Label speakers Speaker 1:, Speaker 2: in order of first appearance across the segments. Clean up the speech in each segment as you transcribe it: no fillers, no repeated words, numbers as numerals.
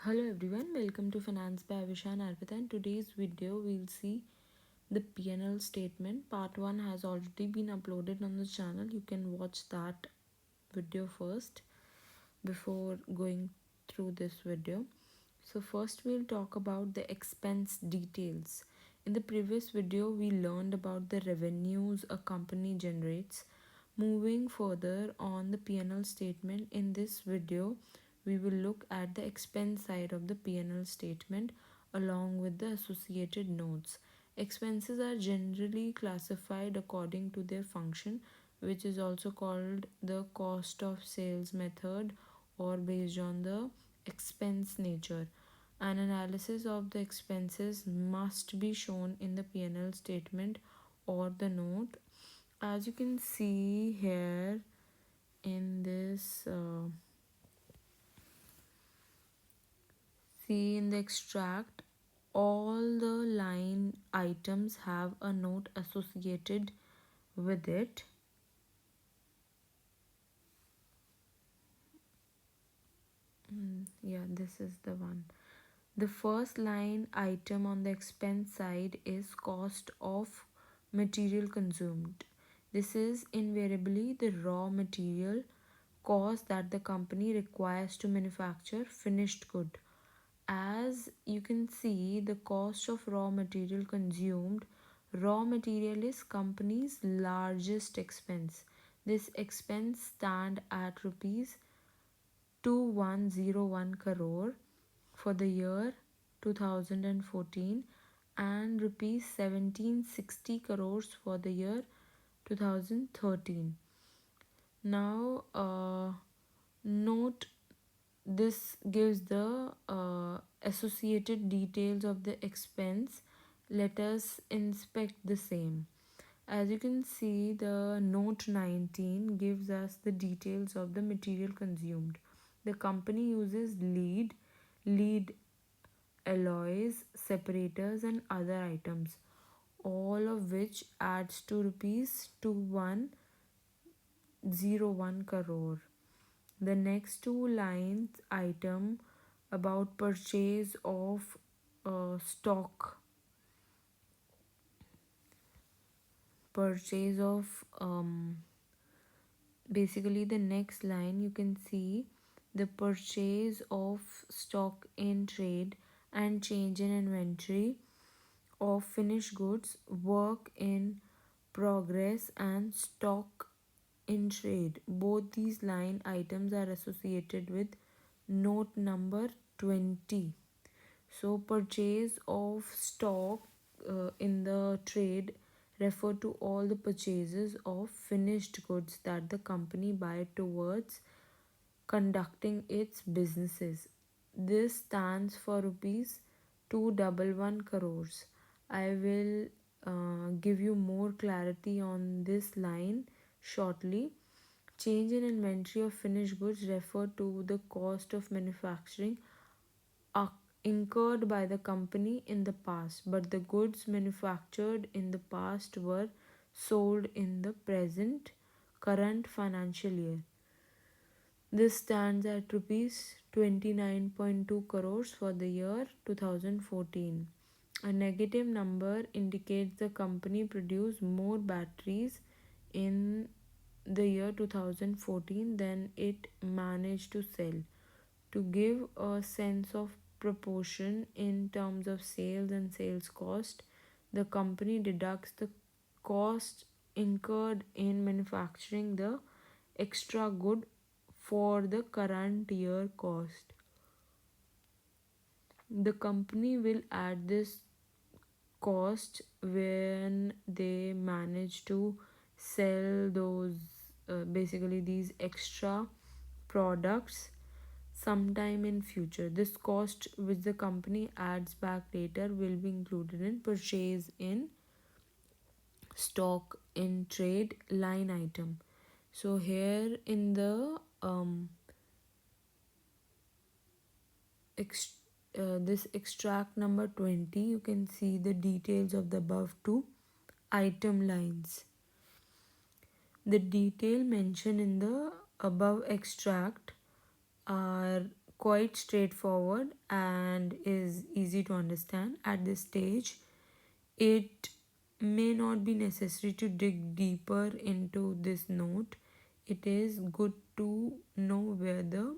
Speaker 1: Hello everyone, welcome to Finance by Avisha and Arpita. In today's video, we'll see the P&L statement. Part 1 has already been uploaded on the channel. You can watch that video first before going through this video. So first we'll talk about the expense details. In the previous video, we learned about the revenues a company generates. Moving further on the P&L statement, in this video, we will look at the expense side of the P&L statement along with the associated notes. Expenses are generally classified according to their function, which is also called the cost of sales method or based on the expense nature. An analysis of the expenses must be shown in the P&L statement or the note. As you can see here in this, see in the extract, all the line items have a note associated with it. Yeah, this is the one. The first line item on the expense side is cost of material consumed. This is invariably the raw material cost that the company requires to manufacture finished good. As you can see, the cost of raw material consumed, raw material is company's largest expense. This expense stand at rupees 2101 crore for the year 2014 and rupees 1760 crores for the year 2013. Now, note this gives the associated details of the expense. Let us inspect the same. As you can see, the note 19 gives us the details of the material consumed. The company uses lead alloys, separators and other items, all of which adds to rupees 2101 crore. The next two lines item about purchase of stock, purchase of basically the next line you can see the purchase of stock in trade and change in inventory of finished goods, work in progress and stock in trade. Both these line items are associated with note number 20. So purchase of stock in the trade refer to all the purchases of finished goods that the company buy towards conducting its businesses. This stands for rupees 211 crores. I will give you more clarity on this line shortly. Change in inventory of finished goods refer to the cost of manufacturing are incurred by the company in the past, but the goods manufactured in the past were sold in the present current financial year. This stands at rupees 29.2 crores for the year 2014. A negative number indicates the company produced more batteries in the year 2014 than it managed to sell. To give a sense of proportion in terms of sales and sales cost, the company deducts the cost incurred in manufacturing the extra good for the current year cost. The company will add this cost when they manage to sell those basically these extra products sometime in future. This cost which the company adds back later will be included in purchase in stock in trade line item. So here in the this extract number 20, you can see the details of the above two item lines. The detail mentioned in the above extract are quite straightforward and is easy to understand. At this stage, it may not be necessary to dig deeper into this note. It is good to know where the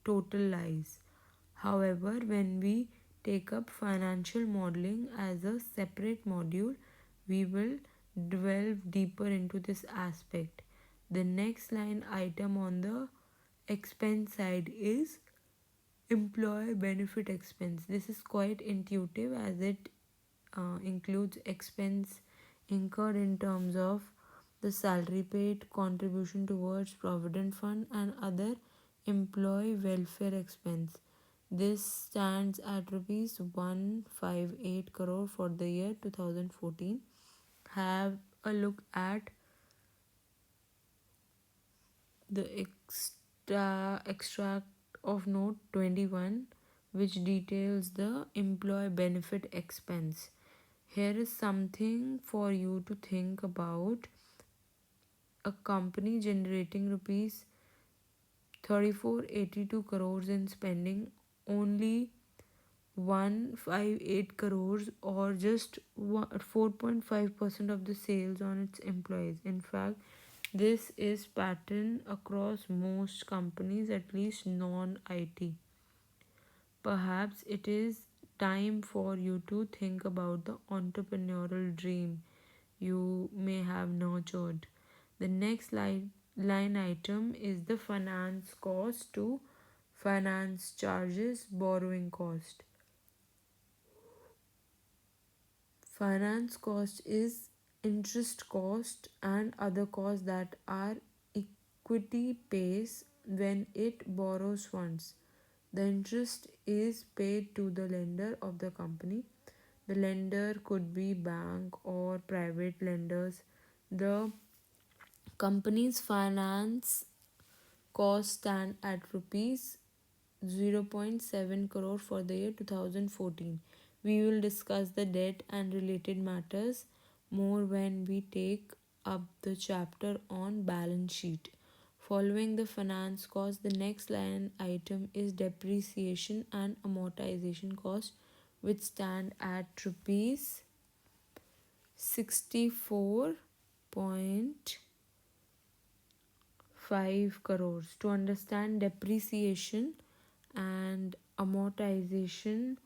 Speaker 1: total lies. However, when we take up financial modeling as a separate module, we will delve deeper into this aspect. The next line item on the expense side is employee benefit expense. This is quite intuitive as it includes expense incurred in terms of the salary paid, contribution towards provident fund, and other employee welfare expense. This stands at rupees 158 crore for the year 2014. Have a look at the extract of note 21, which details the employee benefit expense. Here is something for you to think about. A company generating rupees 3482 crores in spending only 158 crores or just 4.5% of the sales on its employees. In fact, this is pattern across most companies, at least non IT. Perhaps it is time for you to think about the entrepreneurial dream you may have nurtured. The next line item is the finance cost to finance charges, borrowing cost. Finance cost is interest cost and other costs that are equity pays when it borrows funds. The interest is paid to the lender of the company. The lender could be bank or private lenders. The company's finance cost stand at rupees 0.7 crore for the year 2014. We will discuss the debt and related matters more when we take up the chapter on balance sheet. Following the finance cost, the next line item is depreciation and amortization cost, which stand at rupees 64.5 crores. To understand depreciation and amortization,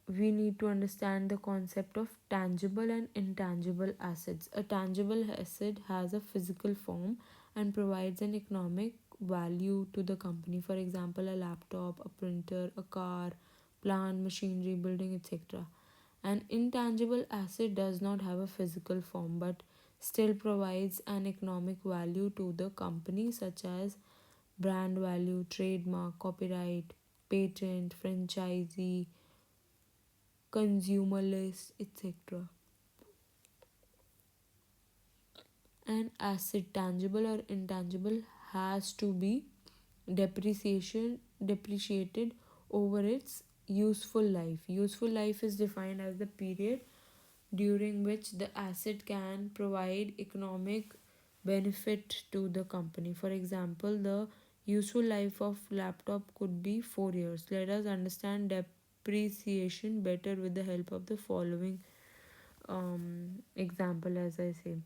Speaker 1: we need to understand the concept of tangible and intangible assets. A tangible asset has a physical form and provides an economic value to the company. For example, a laptop, a printer, a car, plant, machinery, building, etc. An intangible asset does not have a physical form but still provides an economic value to the company, such as brand value, trademark, copyright, patent, franchisee, consumer list, etc. An asset, tangible or intangible, has to be depreciated over its useful life. Useful life is defined as the period during which the asset can provide economic benefit to the company. For example, the useful life of laptop could be 4 years. Let us understand depreciation better with the help of the following example. As I say,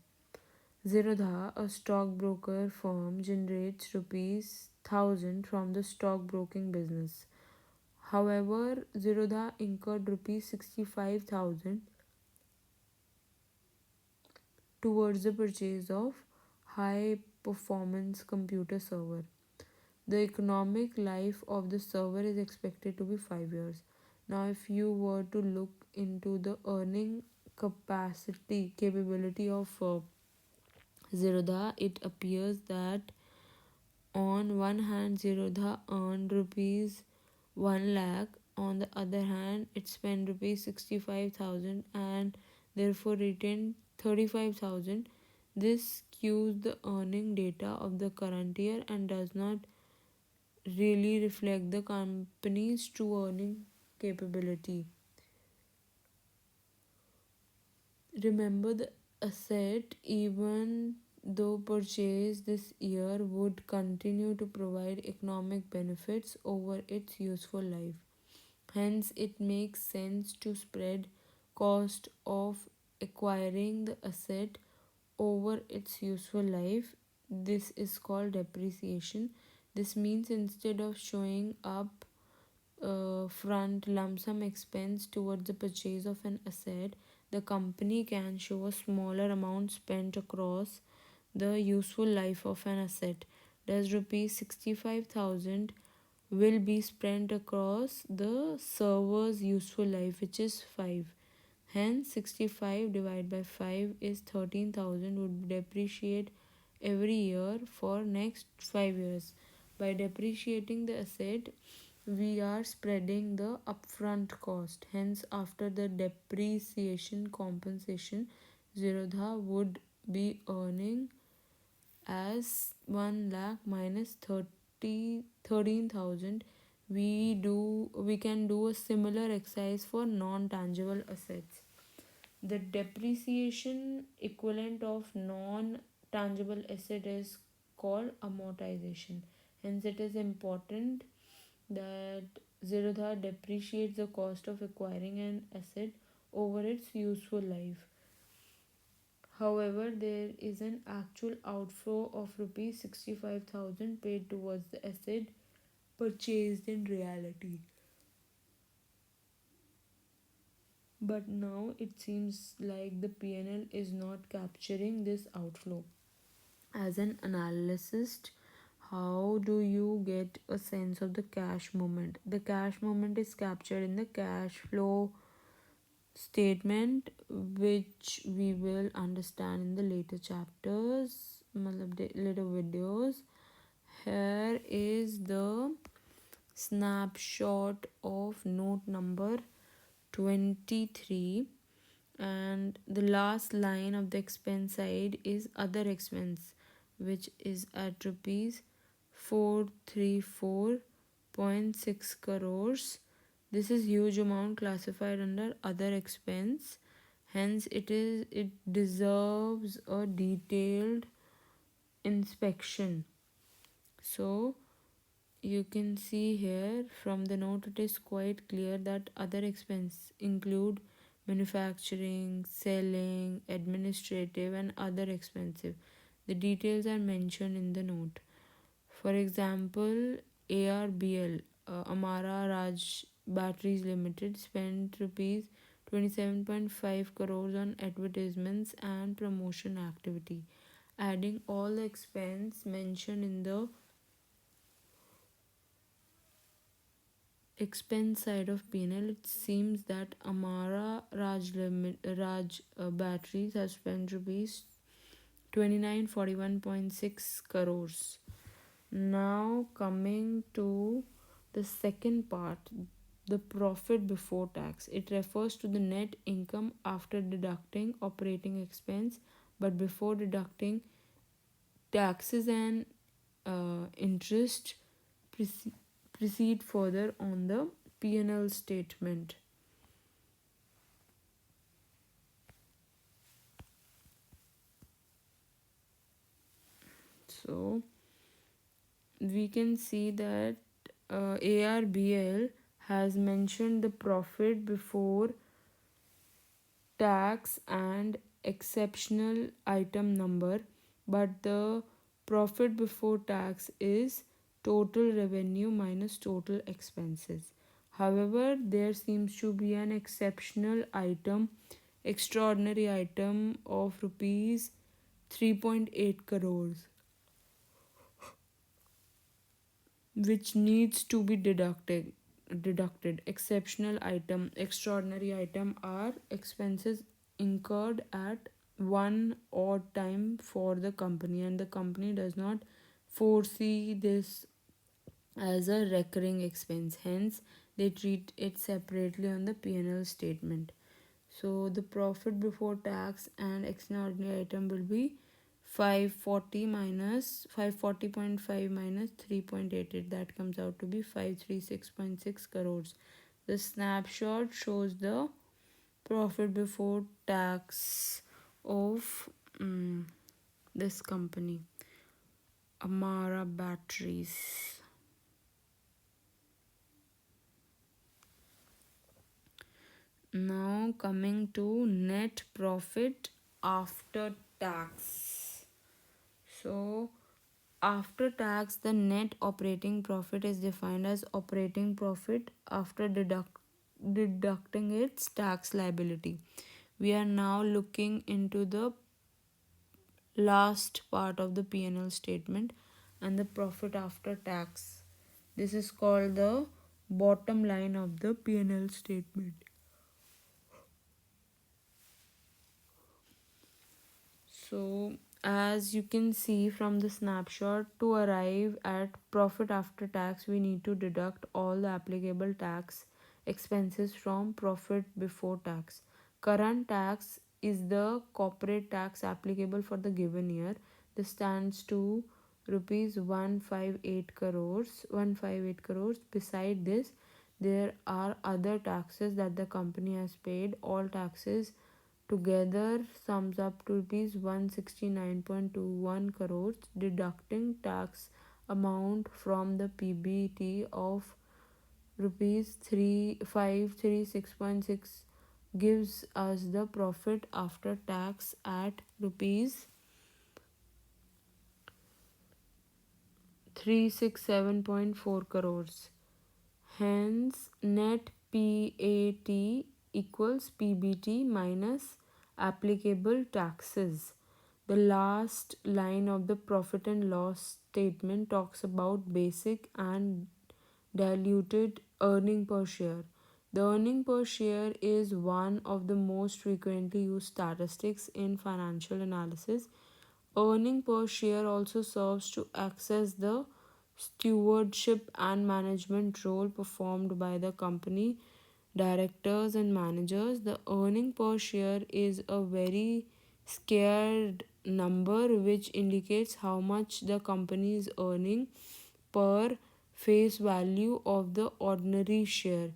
Speaker 1: Zerodha, a stockbroker firm, generates rupees 1000 from the stockbroking business. However, Zerodha incurred rupees 65,000 towards the purchase of high performance computer server. The economic life of the server is expected to be 5 years. Now, if you were to look into the earning capability of Zerodha, it appears that on one hand, Zerodha earned rupees 1 lakh, on the other hand, it spent rupees 65,000 and therefore retained 35,000. This skews the earning data of the current year and does not really reflect the company's true earning capability. Remember, the asset, even though purchased this year, would continue to provide economic benefits over its useful life. Hence, it makes sense to spread cost of acquiring the asset over its useful life. This is called depreciation. This means instead of showing up front lump sum expense towards the purchase of an asset, the company can show a smaller amount spent across the useful life of an asset. Thus, rupees 65,000 will be spent across the server's useful life, which is 5. Hence, 65 divided by 5 is 13,000 would depreciate every year for next 5 years. By depreciating the asset, we are spreading the upfront cost. Hence, after the depreciation compensation, Zerodha would be earning as 1 lakh minus 13,000. We can do a similar exercise for non tangible assets. The depreciation equivalent of non tangible asset is called amortization. Hence, it is important that Zerodha depreciates the cost of acquiring an asset over its useful life. However, there is an actual outflow of rupees 65,000 paid towards the asset purchased in reality. But now it seems like the PNL is not capturing this outflow. As an analyst, how do you get a sense of the cash movement? The cash movement is captured in the cash flow statement, which we will understand in the later chapters, later videos. Here is the snapshot of note number 23, and the last line of the expense side is other expense, which is at rupees 434.6 crores. This is huge amount classified under other expense. Hence, it deserves a detailed inspection. So you can see here from the note, it is quite clear that other expenses include manufacturing, selling, administrative, and other expenses. The details are mentioned in the note. For example, ARBL, Amara Raj Batteries Limited, spent rupees 27.5 crores on advertisements and promotion activity. Adding all the expense mentioned in the expense side of P&L, it seems that Amara Raj Batteries has spent rupees 2941.6 crores. Now coming to the second part, the profit before tax. It refers to the net income after deducting operating expense but before deducting taxes and interest. Proceed further on the P&L statement. So we can see that ARBL has mentioned the profit before tax and exceptional item number, but the profit before tax is total revenue minus total expenses. However, there seems to be an exceptional item, extraordinary item of rupees 3.8 crores, which needs to be deducted. Exceptional item, extraordinary item are expenses incurred at one odd time for the company, and the company does not foresee this as a recurring expense. Hence, they treat it separately on the P&L statement. So the profit before tax and extraordinary item will be 540.5 minus 3.88. That comes out to be 536.6 crores. The snapshot shows the profit before tax of this company, Amara Batteries. Now coming to net profit after tax. So after tax, the net operating profit is defined as operating profit after deducting its tax liability. We are now looking into the last part of the P&L statement and the profit after tax. This is called the bottom line of the P&L statement. So, as you can see from the snapshot, to arrive at profit after tax, we need to deduct all the applicable tax expenses from profit before tax. Current tax is the corporate tax applicable for the given year. This stands to rupees 158 crores. 158 crores. Beside this, there are other taxes that the company has paid. All taxes together sums up to rupees 169.21 crores. Deducting tax amount from the PBT of rupees 3536.6 gives us the profit after tax at rupees 367.4 crores. Hence, net PAT equals PBT minus applicable taxes. The last line of the profit and loss statement talks about basic and diluted earning per share. The earning per share is one of the most frequently used statistics in financial analysis. Earning per share also serves to access the stewardship and management role performed by the company directors and managers. The earning per share is a very scared number which indicates how much the company is earning per face value of the ordinary share.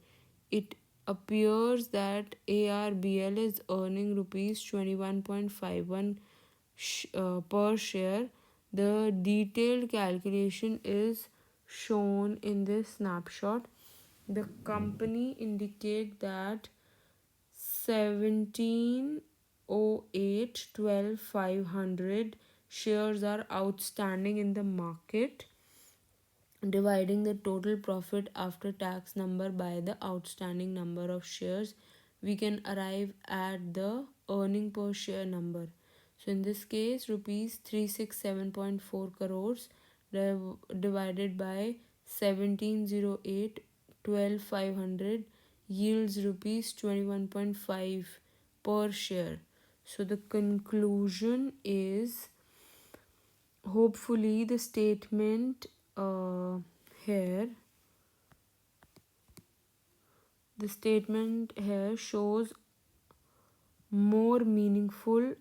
Speaker 1: It appears that ARBL is earning rupees 21.51 per share. The detailed calculation is shown in this snapshot. The company indicate that 1708 shares are outstanding in the market. Dividing the total profit after tax number by the outstanding number of shares, we can arrive at the earning per share number. So in this case, rupees 367.4 crores divided by 1708 yields rupees 21.5 per share. So the conclusion is, hopefully the statement here the statement here shows more meaningful,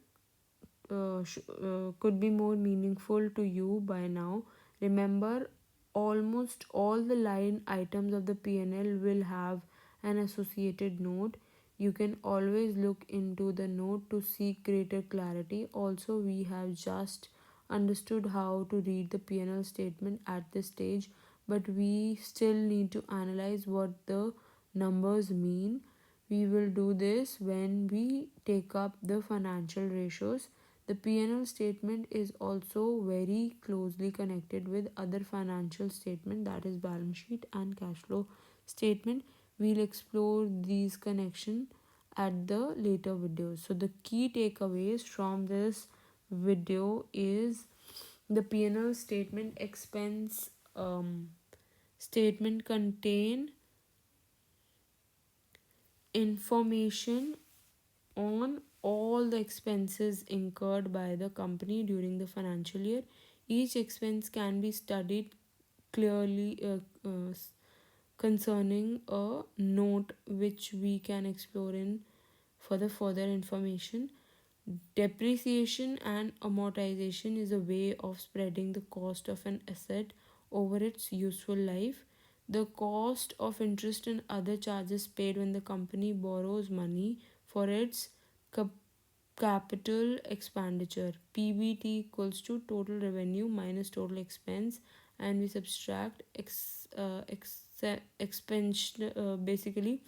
Speaker 1: could be more meaningful to you by now. Remember, almost all the line items of the P&L will have an associated note. You can always look into the note to seek greater clarity. Also, we have just understood how to read the P&L statement at this stage, but we still need to analyze what the numbers mean. We will do this when we take up the financial ratios. The P&L statement is also very closely connected with other financial statement, that is balance sheet and cash flow statement. We'll explore these connection at the later videos. So the key takeaways from this video is the P&L statement expense statement contain information on all the expenses incurred by the company during the financial year. Each expense can be studied clearly concerning a note which we can explore in for the further information. Depreciation and amortization is a way of spreading the cost of an asset over its useful life. The cost of interest and other charges paid when the company borrows money for its capital expenditure. PBT equals to total revenue minus total expense, and we subtract expense, basically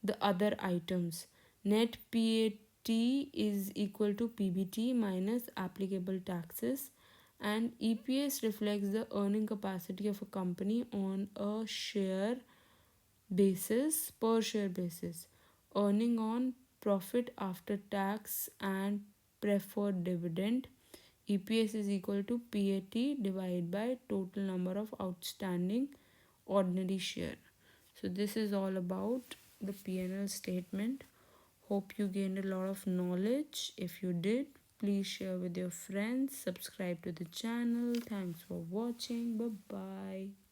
Speaker 1: the other items. Net PAT is equal to PBT minus applicable taxes, and EPS reflects the earning capacity of a company on a share basis, per share basis. Earning on profit after tax and preferred dividend. EPS is equal to PAT divided by total number of outstanding ordinary share. So this is all about the P&L statement. Hope you gained a lot of knowledge. If you did, please share with your friends, subscribe to the channel. Thanks for watching. Bye bye.